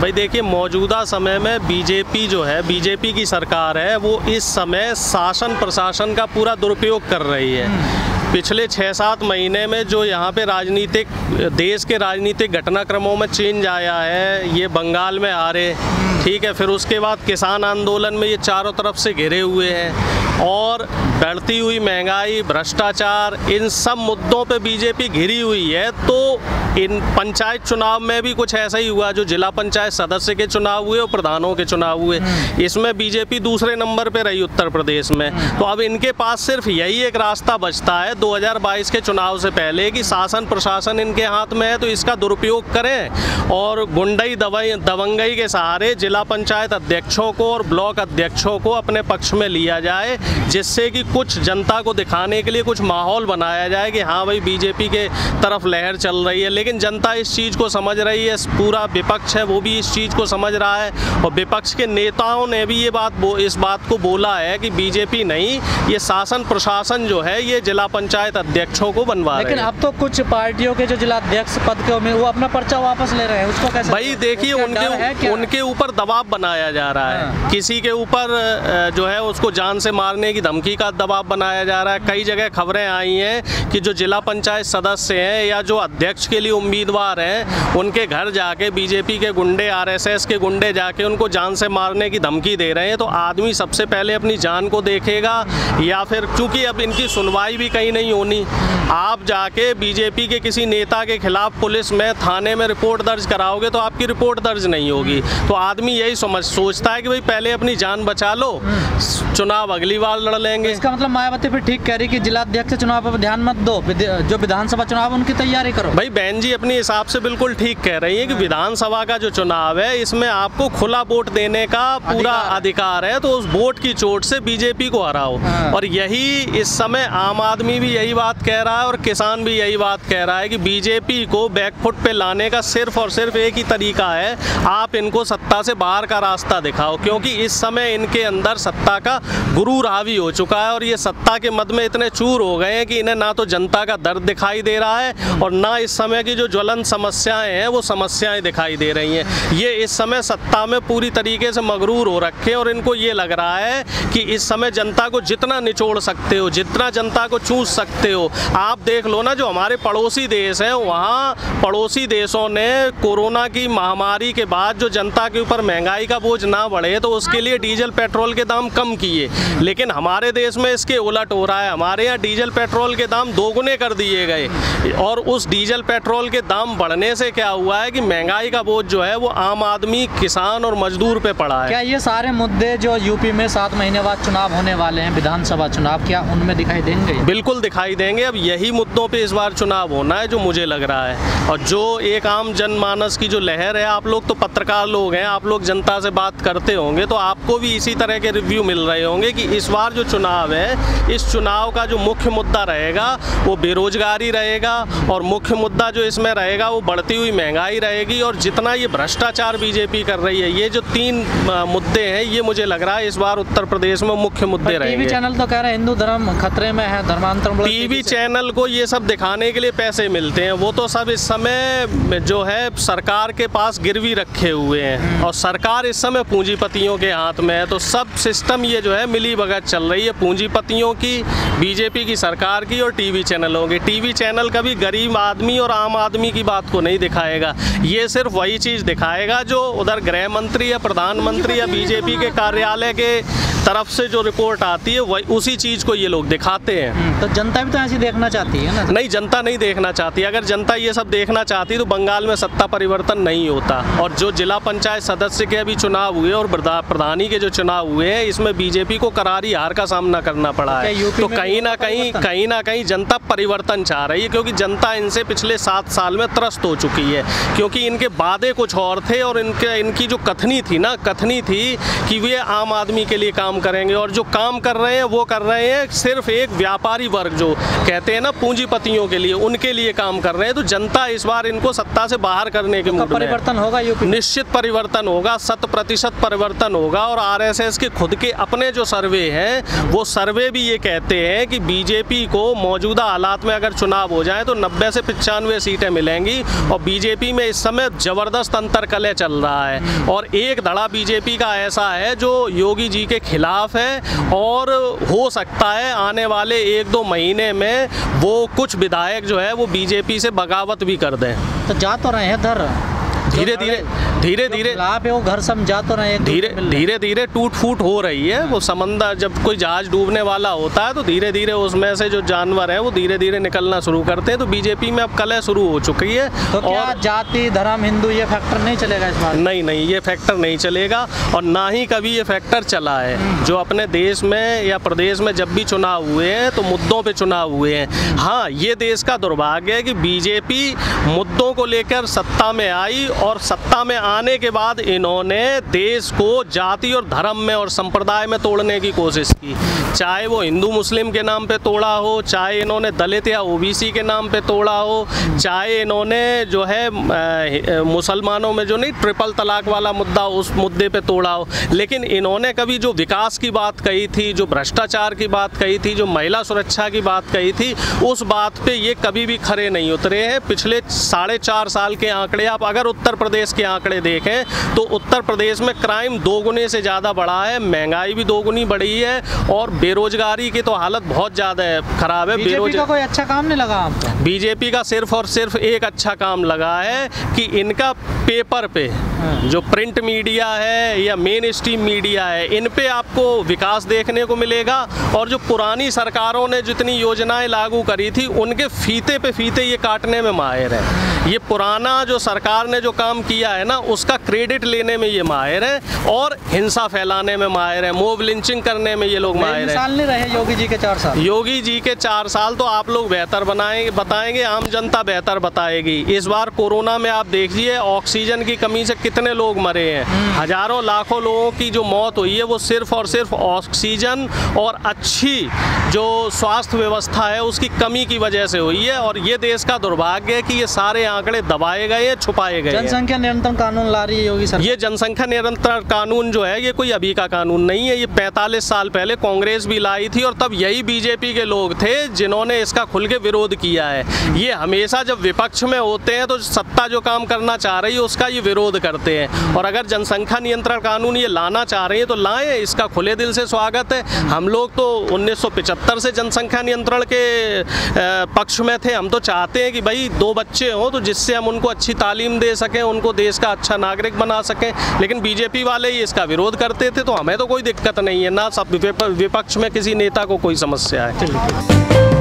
भाई देखिए, मौजूदा समय में बीजेपी जो है, बीजेपी की सरकार है, वो इस समय शासन प्रशासन का पूरा दुरुपयोग कर रही है। पिछले 6-7 महीने में जो यहाँ पे राजनीतिक, देश के राजनीतिक घटनाक्रमों में चेंज आया है, ये बंगाल में आ रहे, ठीक है, फिर उसके बाद किसान आंदोलन में ये चारों तरफ से घिरे हुए हैं, और बढ़ती हुई महंगाई, भ्रष्टाचार, इन सब मुद्दों पे बीजेपी घिरी हुई है। तो इन पंचायत चुनाव में भी कुछ ऐसा ही हुआ, जो जिला पंचायत सदस्य के चुनाव हुए और प्रधानों के चुनाव हुए, इसमें बीजेपी दूसरे नंबर पे रही उत्तर प्रदेश में। तो अब इनके पास सिर्फ यही एक रास्ता बचता है 2022 के चुनाव से पहले, कि शासन प्रशासन इनके हाथ में है तो इसका दुरुपयोग करें और गुंडई दबंगई के सहारे जिला पंचायत अध्यक्षों को और ब्लॉक अध्यक्षों को अपने पक्ष में लिया जाए, जिससे कि कुछ जनता को दिखाने के लिए कुछ माहौल बनाया जाए कि हाँ भाई बीजेपी के तरफ लहर चल रही है। लेकिन जनता इस चीज़ को समझ रही है, पूरा विपक्ष है वो भी इस चीज़ को समझ रहा है, और विपक्ष के नेताओं ने भी इस बात को बोला है कि बीजेपी नहीं, ये शासन प्रशासन जो है ये जिला पंचायत अध्यक्षों को बनवा रहे हैं। लेकिन अब तो कुछ पार्टियों के जो जिला अध्यक्ष पद के वो अपना पर्चा वापस ले रहे हैं, उसको कैसे? भाई देखिए, उनके ऊपर दबाव बनाया जा रहा है, किसी के ऊपर जो है उसको जान से मारने की धमकी का दबाव बनाया जा रहा है। कई जगह खबरें आई हैं कि जो जिला पंचायत सदस्य हैं या जो अध्यक्ष के लिए उम्मीदवार हैं, उनके घर जाके बीजेपी के गुंडे, आरएसएस के गुंडे जाके उनको जान से मारने की धमकी दे रहे हैं। तो आदमी सबसे पहले अपनी जान को देखेगा, या फिर चूंकि अब इनकी सुनवाई भी कहीं नहीं होनी, आप जाके बीजेपी के किसी नेता के खिलाफ पुलिस में, थाने में रिपोर्ट दर्ज कराओगे तो आपकी रिपोर्ट दर्ज नहीं होगी। तो आदमी यही सोचता है कि भाई पहले अपनी जान बचा लो, चुनाव अगली बार लड़ लेंगे। इसका मतलब मायावती फिर ठीक कह रही कि जिला अध्यक्ष चुनाव पर ध्यान मत दो, जो विधानसभा चुनाव उनकी तैयारी करो। भाई बहन जी अपने हिसाब से बिल्कुल ठीक कह रही है कि विधानसभा का जो चुनाव है, इसमें आपको खुला वोट देने का पूरा अधिकार है, तो उस वोट की चोट से बीजेपी को हराओ। और यही इस समय आम आदमी भी यही बात कह रहा है और किसान भी यही बात कह रहा है कि बीजेपी को बैकफुट पे लाने का सिर्फ और सिर्फ एक ही तरीका है, आप इनको सत्ता से बाहर का रास्ता दिखाओ, क्योंकि इस समय इनके अंदर सत्ता का गुरूर हावी हो चुका है, और ये सत्ता के मद में इतने चूर हो गए हैं कि इन्हें ना तो जनता का दर्द दिखाई दे रहा है और ना इस समय की जो ज्वलंत समस्याएं हैं वो समस्याएं दिखाई दे रही हैं। ये इस समय सत्ता में पूरी तरीके से मगरूर हो रखे हैं, और इनको ये लग रहा है कि इस समय जनता को जितना निचोड़ सकते हो, जितना जनता को चूस सकते हो। आप देख लो ना, जो हमारे पड़ोसी देश हैं, वहाँ पड़ोसी देशों ने कोरोना की महामारी के बाद जो जनता के ऊपर महंगाई का बोझ ना बढ़े तो उसके लिए डीजल पेट्रोल के दाम कम किए, लेकिन हमारे देश में इसके उलट हो रहा है। हमारे यहाँ डीजल पेट्रोल के दाम दोगुने कर दिए गए, और उस डीजल पेट्रोल के दाम बढ़ने से क्या हुआ है कि महंगाई का बोझ जो है वो आम आदमी, किसान और मजदूर पे पड़ा है। क्या ये सारे मुद्दे जो यूपी में 7 महीने बाद चुनाव होने वाले हैं, विधानसभा चुनाव, क्या उनमें दिखाई देंगे? बिल्कुल दिखाई देंगे। अब यही मुद्दों पे इस बार चुनाव होना है, जो मुझे लग रहा है। और जो एक आम जनमानस की जो लहर है, आप लोग तो पत्रकार लोग हैं, आप लोग जनता से बात करते होंगे, तो आपको भी इसी तरह के रिव्यू मिल रहे होंगे कि इस बार जो चुनाव है, इस चुनाव का जो मुख्य मुद्दा रहेगा वो बेरोजगारी रहेगा, और मुख्य मुद्दा जो इसमें रहेगा वो बढ़ती हुई महंगाई रहेगी, और जितना ये भ्रष्टाचार बीजेपी कर रही है। ये जो 3 मुद्दे हैं, ये मुझे लग रहा है इस बार उत्तर प्रदेश में मुख्य मुद्दे रहेंगे। टीवी चैनल तो कह रहे हैं हिंदू धर्म खतरे में है, धर्मांतरण। टीवी चैनल को ये सब दिखाने के लिए पैसे मिलते हैं, वो तो सब इस समय जो है सरकार के पास गिरवी रखे हुए हैं, और सरकार इस समय पूंजीपतियों के हाथ में है। तो सब सिस्टम ये जो है मिली भगत चल रही है, पूंजीपतियों की, बीजेपी की सरकार की और टीवी चैनलों की। टीवी चैनल कभी गरीब आदमी और आम आदमी की बात को नहीं दिखाएगा, ये सिर्फ वही चीज़ दिखाएगा जो उधर गृह मंत्री या प्रधानमंत्री या बीजेपी के कार्यालय के तरफ से जो रिपोर्ट आती है, वही उसी चीज़ को ये लोग दिखाते हैं। तो जनता भी तो ऐसी देखना चाहती है ना? नहीं, जनता नहीं देखना चाहती। अगर जनता ये सब देखना चाहती तो बंगाल में सत्ता परिवर्तन नहीं होता। और जो जिला पंचायत सदस्य के अभी चुनाव हुए और प्रधानी के जो चुनाव हुए हैं, इसमें बीजेपी को करारी हार का सामना करना पड़ा है। तो कहीं ना कहीं जनता परिवर्तन चाह रही है, क्योंकि जनता इनसे पिछले 7 साल में त्रस्त हो चुकी है, क्योंकि इनके वादे कुछ और थे, और इनकी जो कथनी थी कि वे आम आदमी के लिए काम काम करेंगे। और जो काम कर रहे हैं वो कर रहे हैं सिर्फ एक व्यापारी वर्ग, जो कहते हैं ना पूंजीपतियों के लिए, उनके लिए काम कर रहे हैं। तो जनता इस बार इनको सत्ता से बाहर करने के मूड में है। परिवर्तन होगा यूपी? निश्चित परिवर्तन होगा, 100% परिवर्तन होगा। और आरएसएस के खुद के अपने जो सर्वे हैं, वो सर्वे भी ये कहते हैं कि बीजेपी को मौजूदा हालात में अगर चुनाव हो जाए तो 90 से 95 सीटें मिलेंगी। और बीजेपी में इस समय जबरदस्त अंतरकलह चल रहा है। और एक धड़ा बीजेपी का ऐसा है जो योगी जी के खिलाफ है, और हो सकता है आने वाले 1-2 महीने में वो कुछ विधायक जो है वो बीजेपी से बगावत भी कर दें। तो जा तो रहे हैं इधर धीरे धीरे वो घर समझा तो रहे हैं, धीरे धीरे टूट फूट हो रही है। वो समंदर, जब कोई जहाज डूबने वाला होता है तो धीरे धीरे उसमें से जो जानवर हैं वो धीरे धीरे निकलना शुरू करते हैं। तो बीजेपी में अब कलह शुरू हो चुकी है। तो क्या जाति धर्म हिंदू ये फैक्टर नहीं चलेगा इस बार? नहीं, ये फैक्टर नहीं चलेगा, और ना ही कभी ये फैक्टर चला है। जो अपने देश में या प्रदेश में जब भी चुनाव हुए हैं तो मुद्दों पे चुनाव हुए हैं। हाँ, ये देश का दुर्भाग्य है कि बीजेपी मुद्दों को लेकर सत्ता में आई, और सत्ता में आने के बाद इन्होंने देश को जाति और धर्म में और संप्रदाय में तोड़ने की कोशिश की। चाहे वो हिंदू मुस्लिम के नाम पे तोड़ा हो, चाहे इन्होंने दलित या ओबीसी के नाम पे तोड़ा हो, चाहे इन्होंने जो है मुसलमानों में जो नहीं ट्रिपल तलाक वाला मुद्दा, उस मुद्दे पे तोड़ा हो। लेकिन इन्होंने कभी जो विकास की बात कही थी, जो भ्रष्टाचार की बात कही थी, जो महिला सुरक्षा की बात कही थी, उस बात पे ये कभी भी खरे नहीं उतरे हैं। पिछले 4.5 साल के आंकड़े, आप अगर उत्तर प्रदेश के आंकड़े देखें तो उत्तर प्रदेश में क्राइम 2 गुने से ज़्यादा बढ़ा है, महंगाई भी 2 गुनी बढ़ी है, और बेरोजगारी की तो हालत बहुत ज़्यादा खराब है। बीजेपी का कोई अच्छा काम नहीं लगा आपको? बीजेपी का सिर्फ और सिर्फ एक अच्छा काम लगा है कि इनका पेपर पे जो प्रिंट मीडिया है या मेन स्ट्रीम मीडिया है, इन पे आपको विकास देखने को मिलेगा। और जो पुरानी सरकारों ने जितनी योजनाएं लागू करी थी उनके फीते पे फीते ये काटने में माहिर है। ये पुराना जो सरकार ने जो काम किया है ना, उसका क्रेडिट लेने में ये माहिर है, और हिंसा फैलाने में माहिर है, मोब लिंचिंग करने में ये लोग माहिर है। नहीं रहे योगी जी के 4 साल। योगी जी के 4 साल तो आप लोग बेहतर बताएंगे, आम जनता बेहतर बताएगी। इस बार कोरोना में आप देखिए ऑक्सीजन की कमी से कितने लोग मरे हैं। हजारों लाखों लोगों की जो मौत हुई है वो सिर्फ और सिर्फ ऑक्सीजन और अच्छी जो स्वास्थ्य व्यवस्था है उसकी कमी की वजह से हुई है। और ये देश का दुर्भाग्य है कि ये सारे आंकड़े दबाए गए हैं, छुपाए गए हैं। जनसंख्या नियंत्रण कानून ला रही है योगी सरकार। ये जनसंख्या नियंत्रण कानून जो है ये कोई अभी का कानून नहीं है, ये 45 साल पहले कांग्रेस भी लाई थी, और तब यही बीजेपी के लोग थे जिन्होंने इसका खुल के विरोध किया है। ये हमेशा जब विपक्ष में होते हैं तो सत्ता जो काम करना चाह रही है उसका ये विरोध करते हैं। और अगर जनसंख्या नियंत्रण कानून ये लाना चाह रही है तो लाएं, इसका खुले दिल से स्वागत है। हम लोग तो 1975 से जनसंख्या नियंत्रण के पक्ष में थे। हम तो चाहते हैं कि भाई 2 बच्चे हों तो जिससे हम उनको अच्छी तालीम दे सकें, उनको देश का अच्छा नागरिक बना सकें। लेकिन बीजेपी वाले ही इसका विरोध करते थे, तो हमें तो कोई दिक्कत नहीं है, ना सब विपक्ष में किसी नेता को कोई समस्या है।